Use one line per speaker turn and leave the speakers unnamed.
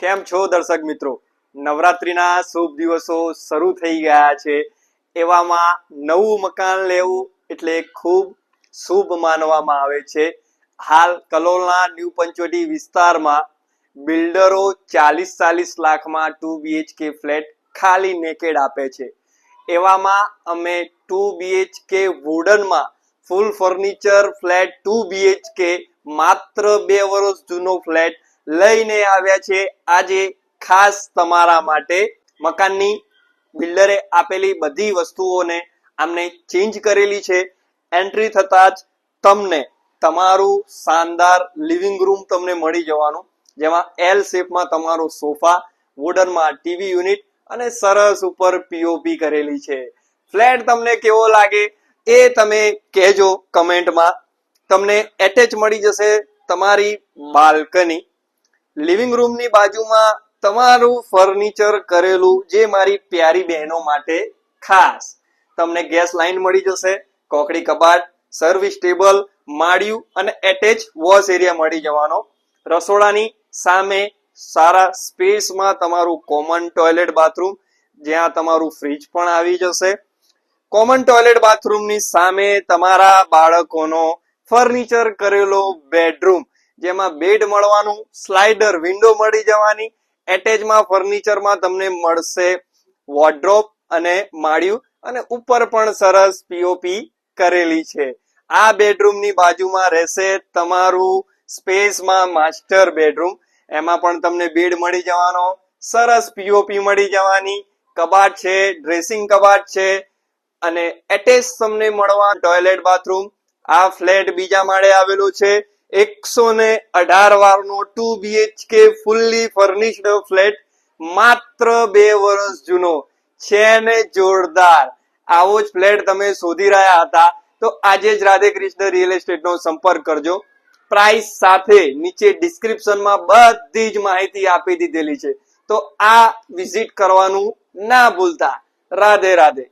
કેમ છો દર્શક મિત્રો? નવરાત્રીના શુભ દિવસો શરૂ થઈ ગયા છે. એવામાં નવું મકાન લેવું એટલે ખૂબ શુભ માનવામાં આવે છે. હાલ કલોલના ન્યૂ પંચવટી વિસ્તારમાં બિલ્ડરો 40-40 લાખમાં 2 BHK ફ્લેટ ખાલી નેકેડ આપે છે. એવામાં અમે 2 BHK વુડનમાં ફૂલ ફર્નિચર ફ્લેટ 2 BHK માત્ર 2 વર્ષ જૂનો ફ્લેટ લઈને આવ્યા છે આજે ખાસ તમારા માટે. મકાનની બિલ્ડરે આપેલી બધી વસ્તુઓને આમને ચેન્જ કરેલી છે. એન્ટ્રી થતા જ તમને તમારું શાનદાર લિવિંગ રૂમ તમને મળી જવાનું, જેમાં એલ શેપમાં તમારો સોફા, વુડનમાં ટીવી યુનિટ અને સરસ ઉપર પીઓપી કરેલી છે. ફ્લેટ તમને કેવો લાગે એ તમે કહેજો કમેન્ટમાં. તમને એટેચ મળી જશે તમારી બાલ્કની. લિવિંગ રૂમની બાજુમાં તમારું ફર્નિચર કરેલું, જે મારી પ્યારી બહેનો માટે ખાસ. તમને ગેસ લાઈન મળી જશે, કોકડી કબાટ, સર્વિસ ટેબલ, માળિયું અને એટેચ વોશ એરિયા મળી જવાનો. રસોડાની સામે સારા સ્પેસમાં તમારું કોમન ટોયલેટ બાથરૂમ, જ્યાં તમારું ફ્રીજ પણ આવી જશે. કોમન ટોયલેટ બાથરૂમની સામે તમારા બાળકોનો ફર્નિચર કરેલો બેડરૂમ, જેમાં બેડ મળવાનું, સ્લાઇડર વિન્ડો મળી જવાની. એટેચમાં ફર્નિચરમાં તમને મળશે વોર્ડરોબ અને માળિયું, અને ઉપર પણ સરસ પીઓપી કરેલી છે. આ બેડરૂમની બાજુમાં રહેશે તમારું સ્પેસમાં માસ્ટર બેડરૂમ. એમાં પણ તમને બેડ મળી જવાનો, સરસ પીઓપી મળી જવાની, કબાટ છે, ડ્રેસિંગ કબાટ છે અને એટેચ તમને મળવા ટોયલેટ બાથરૂમ. આ ફ્લેટ બીજા માળે આવેલો છે. 118 વારનો 2 BHK ફુલ્લી ફર્નિશ્ડ ફ્લેટ, માત્ર 2 વર્ષ જૂનો છે ને જોરદાર. આવો જ ફ્લેટ તમે શોધી રહ્યા હતા તો આજે જ રાધે કૃષ્ણ રિયલ એસ્ટેટ નો સંપર્ક કરજો. પ્રાઇસ સાથે નીચે ડિસ્ક્રિપ્શનમાં બધી જ માહિતી આપી દીધેલી છે, તો આ વિઝિટ કરવાનું ના ભૂલતા. રાધે રાધે.